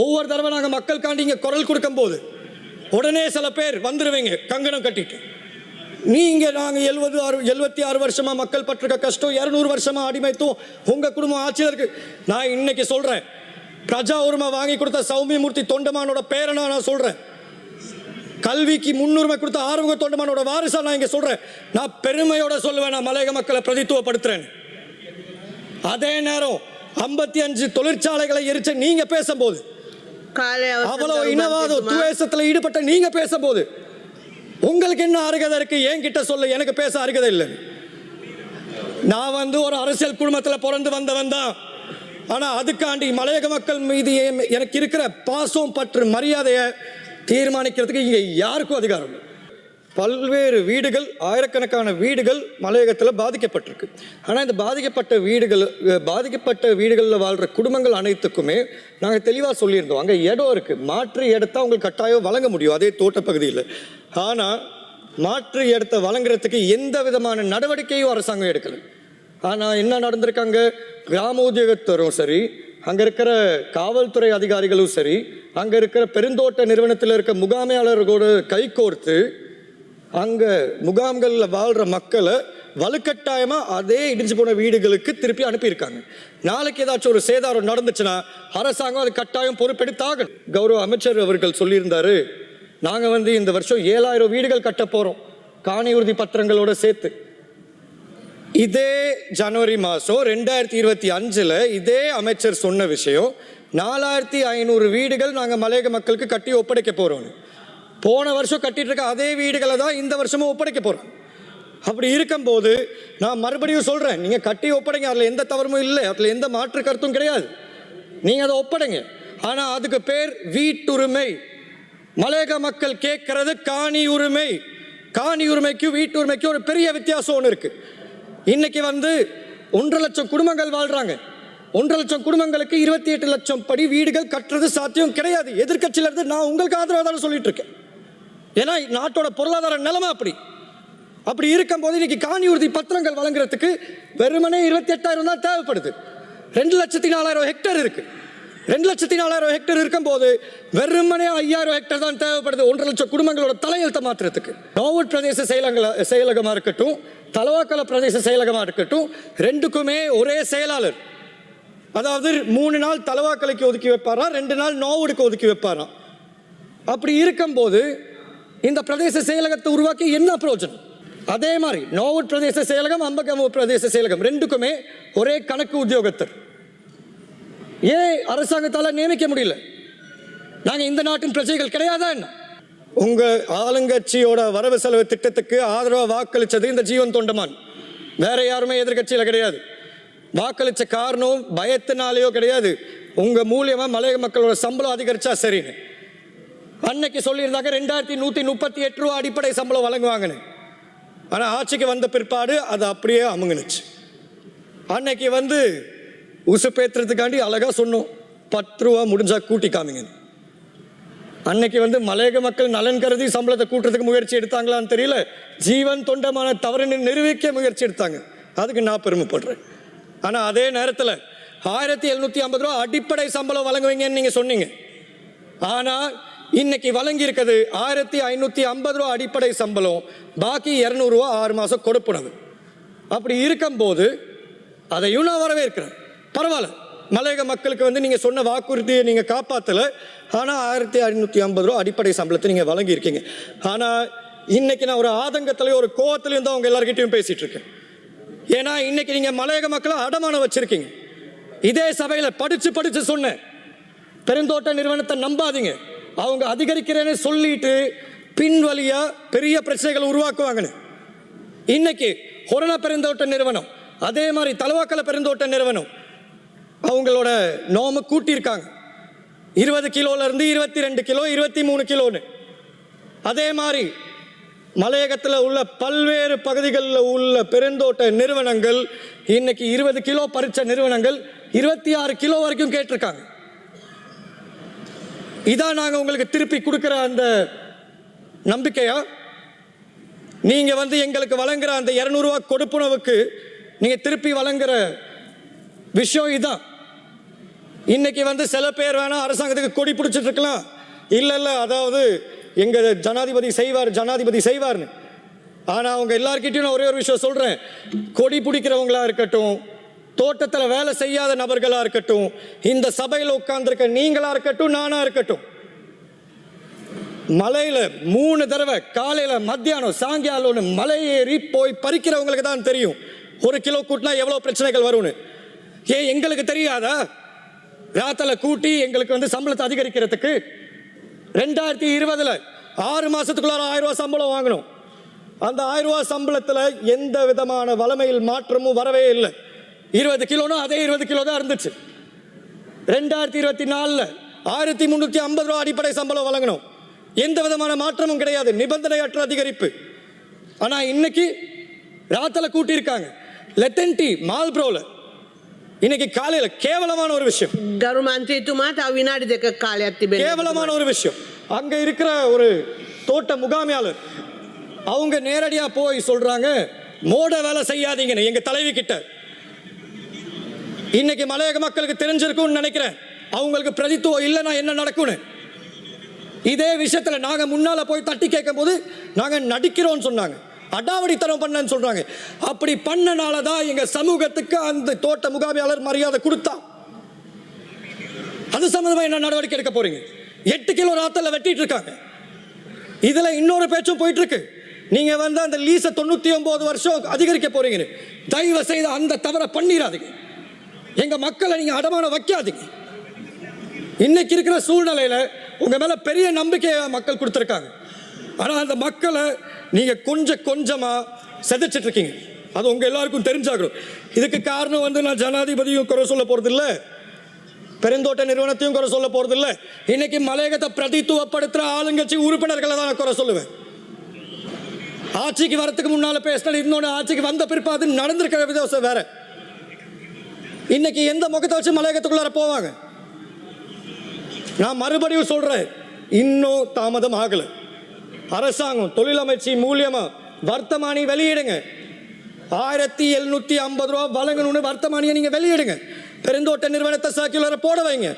ஒவ்வொரு தடவை நாங்கள் மக்களுக்காண்டி இங்கே குரல் கொடுக்கும் போது உடனே சில பேர் வந்துடுவீங்க கங்கணம் கட்டிட்டு. நீங்கள் நாங்கள் 76 வருஷமாக மக்கள் பட்டிருக்க கஷ்டம், 200 வருஷமாக அடிமைத்துவம், உங்கள் குடும்பம் ஆட்சியில் இருக்கு. நான் இன்னைக்கு சொல்கிறேன், பிரஜா உரிமை வாங்கி கொடுத்த சௌமியமூர்த்தி தொண்டமானோட பேரனா நான் சொல்கிறேன். கல்விக்கு முன்னுரிமை கொடுத்த ஆறுமுக தொண்டமானோட வாரிசா நான் இங்கே சொல்கிறேன். நான் பெருமையோட சொல்லுவேன், நான் மலையக மக்களை பிரதித்துவப்படுத்துறேன். அதே நேரம் 55 தொழிற்சாலைகளை எரிச்ச நீங்க பேசும்போது, அவ்வளவு இனவாத துவேஷத்தில் ஈடுபட்ட நீங்க பேசும்போது உங்களுக்கு என்ன அருகதை இருக்கு? ஏன் கிட்ட சொல்ல எனக்கு பேச அருகதை இல்லை. நான் ஒரு அரசியல் குடும்பத்தில் பிறந்து வந்தவன் தான். ஆனால் அதுக்காண்டி மலையக மக்கள் மீது எனக்கு இருக்கிற பாசம் பற்று மரியாதையை தீர்மானிக்கிறதுக்கு இங்கே யாருக்கும் அதிகாரம் இல்லை. பல்வேறு வீடுகள், ஆயிரக்கணக்கான வீடுகள் மலையகத்தில் பாதிக்கப்பட்டிருக்கு. ஆனால் இந்த பாதிக்கப்பட்ட வீடுகளில் வாழ்கிற குடும்பங்கள் அனைத்துக்குமே நாங்கள் தெளிவாக சொல்லியிருந்தோம், அங்கே இடம் இருக்குது, மாற்று இடத்த அவங்களுக்கு கட்டாயம் வழங்க முடியும் அதே தோட்டப்பகுதியில். ஆனால் மாற்று இடத்த வழங்குறதுக்கு எந்த விதமான நடவடிக்கையும் அரசாங்கம் எடுக்கலை. ஆனால் என்ன நடந்திருக்காங்க, கிராம உத்தியோகத்தரும் சரி, அங்கே இருக்கிற காவல்துறை அதிகாரிகளும் சரி, அங்கே இருக்கிற பெருந்தோட்ட நிறுவனத்தில் இருக்க முகாமையாளர்களோடு கைகோர்த்து அங்கே முகாம்களில் வாழ்கிற மக்களை வலுக்கட்டாயமாக அதே இடிஞ்சு போன வீடுகளுக்கு திருப்பி அனுப்பியிருக்காங்க. நாளைக்கு ஏதாச்சும் ஒரு சேதாரம் நடந்துச்சுன்னா அரசாங்கம் அது கட்டாயம் பொறுப்பெடுத்தாகணும். கௌரவ அமைச்சர் அவர்கள் சொல்லியிருந்தாரு, நாங்கள் இந்த வருஷம் 7000 வீடுகள் கட்ட போகிறோம் காணி உறுதி பத்திரங்களோட சேர்த்து. இதே ஜனவரி மாதம் 2025 இதே அமைச்சர் சொன்ன விஷயம், 4500 வீடுகள் நாங்கள் மலையக மக்களுக்கு கட்டி ஒப்படைக்க போகிறோம். போன வருஷம் கட்டிட்டு இருக்க அதே வீடுகளை தான் இந்த வருஷமும் ஒப்படைக்க போகிறோம். அப்படி இருக்கும்போது நான் மறுபடியும் சொல்கிறேன், நீங்கள் கட்டி ஒப்படைங்க, அதில் எந்த தவறும் இல்லை, அதில் எந்த மாற்று கருத்தும் கிடையாது. நீங்கள் அதை ஒப்படைங்க. ஆனால் அதுக்கு பேர் வீட்டுரிமை. மலையக மக்கள் கேட்கறது காணி உரிமை. காணி உரிமைக்கும் வீட்டுரிமைக்கும் ஒரு பெரிய வித்தியாசம் ஒன்று இருக்குது. இன்னைக்கு 1.5 லட்சம் குடும்பங்கள் வாழ்கிறாங்க. 1.5 லட்சம் குடும்பங்களுக்கு 28 லட்சம் படி வீடுகள் கட்டுறது சாத்தியம் கிடையாது. எதிர்கட்சியில இருந்து நான் உங்களுக்கு ஆதரவாக தான் சொல்லிட்டு இருக்கேன். ஏன்னா நாட்டோட பொருளாதார நிலைமை அப்படி இருக்கும்போது இன்னைக்கு காணி உறுதி பத்திரங்கள் வழங்குறதுக்கு வெறுமனே 28,000 தான் தேவைப்படுது. 2,04,000 ஹெக்டேர் இருக்கு. 2,04,000 ஹெக்டேர் இருக்கும்போது வெறுமனே 5,000 ஹெக்டேர் தான் தேவைப்படுது 1.5 லட்சம் குடும்பங்களோட தலையெழுத்த மாற்றுறதுக்கு. நோவுட் பிரதேச செயலகமாக இருக்கட்டும், தலவாக்கல பிரதேச செயலகமாக இருக்கட்டும், ரெண்டுக்குமே ஒரே செயலாளர். அதாவது 3 நாள் தலவாக்கலைக்கு ஒதுக்கி வைப்பாராம், 2 நாள் நோவுடுக்கு ஒதுக்கி வைப்பாராம். அப்படி இருக்கும்போது இந்த பிரதேச செயலகத்தை உருவாக்கி என்ன பிரயோஜனம்? அதே மாதிரி நோவுட் பிரதேச செயலகம், அம்பகமு பிரதேச செயலகம் ரெண்டுக்குமே ஒரே கணக்கு உத்தியோகத்தர். ஏன் அரசாங்கத்தால் நியமிக்க முடியல? நாங்கள் இந்த நாட்டின் பிரஜைகள் கிடையாதா என்ன? உங்க ஆளுங்கட்சியோட வரவு செலவு திட்டத்துக்கு ஆதரவாக வாக்களித்தது இந்த ஜீவன் தொண்டமான், வேற யாருமே எதிர்கட்சியில் கிடையாது. வாக்களித்த காரணம் பயத்தினாலேயோ கிடையாது, உங்க மூலியமா மலையக மக்களோட சம்பளம் அதிகரிச்சா சரின்னு. அன்னைக்கு சொல்லியிருந்தாங்க 2138 ரூபா அடிப்படை சம்பளம் வழங்குவாங்கன்னு. ஆனால் ஆட்சிக்கு வந்த பிற்பாடு அது அப்படியே அமுங்குனுச்சு. அன்னைக்கு உசுப்பேத்துறதுக்காண்டி அழகா சொன்னோம், 10 ரூபா முடிஞ்சா கூட்டி காமிங்க. அன்னைக்கு மலையக மக்கள் நலன் கருதி சம்பளத்தை கூட்டுறதுக்கு முயற்சி எடுத்தாங்களான்னு தெரியல, ஜீவன் தொண்டமான தவறுன்னு நிரூபிக்க முயற்சி எடுத்தாங்க. அதுக்கு நான் பெருமைப்படுறேன். ஆனால் அதே நேரத்தில் 1750 ரூபா அடிப்படை சம்பளம் வழங்குவீங்கன்னு நீங்கள் சொன்னீங்க. ஆனால் இன்னைக்கு வழங்கி இருக்கிறது 1550 ரூபா அடிப்படை சம்பளம், பாக்கி 200 ரூபா 6 மாதம் கொடுப்பனது. அப்படி இருக்கும்போது அதையும் நான் வரவேற்கிறேன். பரவாயில்ல, மலையக மக்களுக்கு நீங்கள் சொன்ன வாக்குறுதியை நீங்கள் காப்பாற்றலை. ஆனால் 1550 ரூபா அடிப்படை சம்பளத்தை நீங்கள் வழங்கியிருக்கீங்க. ஆனால் இன்னைக்கு நான் ஒரு ஆதங்கத்திலையும் ஒரு கோவத்திலையும் தான் அவங்க எல்லார்கிட்டையும் பேசிட்டு இருக்கேன். ஏன்னா இன்னைக்கு நீங்கள் மலையக மக்களை அடமானம் வச்சிருக்கீங்க. இதே சபையில் படிச்சு சொன்னேன், பெருந்தோட்ட நிறுவனத்தை நம்பாதீங்க, அவங்க அதிகரிக்கிறேன்னு சொல்லிட்டு பின்வழியா பெரிய பிரச்சனைகளை உருவாக்குவாங்கன்னு. இன்னைக்கு கொரோனா பெருந்தோட்ட நிறுவனம், அதே மாதிரி தலவாக்கல பெருந்தோட்ட நிறுவனம் அவங்களோட நோம கூட்டியிருக்காங்க. 20 கிலோல இருந்து 22 கிலோ, 23 கிலோன்னு. அதே மாதிரி மலையகத்தில் உள்ள பல்வேறு பகுதிகளில் உள்ள பெருந்தோட்ட நிறுவனங்கள் இன்னைக்கு 20 கிலோ பறிச்ச நிறுவனங்கள் 26 கிலோ வரைக்கும் கேட்டிருக்காங்க. இதான் நாங்கள் உங்களுக்கு திருப்பி கொடுக்குற அந்த நம்பிக்கையா? நீங்கள் எங்களுக்கு வழங்குற அந்த 200 ரூபா கொடுப்புணவுக்கு நீங்கள் திருப்பி வழங்குற விஷயம் இதுதான். இன்னைக்கு வந்து சில பேர் வேணா அரசாங்கத்துக்கு கொடி பிடிச்சிட்டு இருக்கலாம், இல்லை அதாவது எங்க ஜனாதிபதி செய்வார்னு. ஆனா அவங்க எல்லார்கிட்டையும் நான் ஒரே ஒரு விஷயம் சொல்றேன், கொடி பிடிக்கிறவங்களா இருக்கட்டும், தோட்டத்தில் வேலை செய்யாத நபர்களா இருக்கட்டும், இந்த சபையில் உட்கார்ந்துருக்க நீங்களா இருக்கட்டும், நானா இருக்கட்டும், மலையில 3 தடவை காலையில மத்தியானம் சாயங்காலம்னு மலை ஏறி போய் பறிக்கிறவங்களுக்கு தான் தெரியும் 1 கிலோ கூட்டினா எவ்வளவு பிரச்சனைகள் வரும்னு. ஏன் எங்களுக்கு தெரியாதா? ராத்தல கூட்டி எங்களுக்கு வந்து சம்பளத்தை அதிகரிக்கிறதுக்கு 2020 6 மாசத்துக்குள்ளார 1000 ரூபாய் சம்பளம் வாங்கணும். அந்த 1000 ரூபாய் சம்பளத்தில் எந்த விதமான வளமையில் மாற்றமும் வரவே இல்லை. 20 கிலோனா அதே 20 கிலோ தான் இருந்துச்சு. 2024 1350 ரூபாய் அடிப்படை சம்பளம் வழங்கணும். எந்த விதமான மாற்றமும் கிடையாது, நிபந்தனையற்ற அதிகரிப்பு. ஆனா இன்னைக்கு ராத்தல கூட்டி இருக்காங்க லெட்டன்டி மால்ப்ரோல. இன்னைக்கு காலையில கேவலமான ஒரு விஷயம், ගරු මන්ත්‍රීතුමා තව විනාඩි 2ක කාලයක් තිබෙනවා. கேவலமான ஒரு விஷயம். அங்க இருக்கிற ஒரு தோட்ட முகாமையாளர் அவங்க நேரடியா போய் சொல்றாங்க, மோட வேலை செய்யாதீங்கன்னு எங்க தலைவி கிட்ட. இன்னைக்கு மலையக மக்களுக்கு தெரிஞ்சிருக்கும்னு நினைக்கிறேன், அவங்களுக்கு பிரதித்துவம் இல்லைன்னா என்ன நடக்கும்னு. இதே விஷயத்துல நாங்க முன்னால போய் தட்டி கேட்கும் போது நாங்க நடிக்கிறோம் சொன்னாங்க, அடாவடித்தனம் பண்ணன்னு சொல்றாங்க. அப்படி பண்ணனாலதான் எங்க சமூகத்துக்கு அந்த தோட்ட முகாமையாளர் மரியாதை கொடுத்தா. அது சம்பந்தமா என்ன நடவடிக்கை எடுக்க போறீங்க? 8 கிலோ ராத்தல வெட்டிட்டு இருக்காங்க. இதுல இன்னொரு பேச்சும் போயிட்டு இருக்கு, நீங்க வந்து அந்த லீஸ 99 வருஷம் அதிகரிக்க போறீங்க. தயவு செய்து அந்த தவறை பண்ணிடாதீங்க, எங்க மக்களை நீங்க அடமானம் வைக்காதீங்க. இன்னைக்கு இருக்கிற சூழ்நிலையில உங்க மேல பெரிய நம்பிக்கையை மக்கள் கொடுத்திருக்காங்க. ஆனா அந்த மக்களை நீங்க கொஞ்சமா செதைச்சிட்டு இருக்கீங்க, அது உங்க எல்லாருக்கும் தெரிஞ்சாகணும். இதுக்கு காரணம் வந்து நான் ஜனாதிபதியும் குறை சொல்ல போறது இல்ல, பெருந்தோட்ட நிறுவனத்தையும் குறை சொல்ல போறது இல்ல. இன்னைக்கு மலையகத்தை பிரதித்துவப்படுத்துற ஆளுங்கட்சி உறுப்பினர்களை தான் நான் குறை சொல்லுவேன். ஆட்சிக்கு வரத்துக்கு முன்னால பேசினது இன்னொன்று, ஆட்சிக்கு வந்த பிற்பாடு நடந்திருக்கிற விதம் வேற. இன்னைக்கு எந்த முகத்தை வச்சு மலையகத்துக்குள்ளார போவாங்க? நான் மறுபடியும் சொல்றேன், இன்னும் தாமதம் ஆகல. அரசாங்கம் தொழிலமைச்சு மூலியமா வர்த்தமானி வெளியிடுங்க. 1750 ரூபாய் வழங்கணும்னு வர்த்தமானியை நீங்க வெளியிடுங்க. பெருந்தோட்ட நிறுவனத்தை சர்க்குலரை போட வைங்க.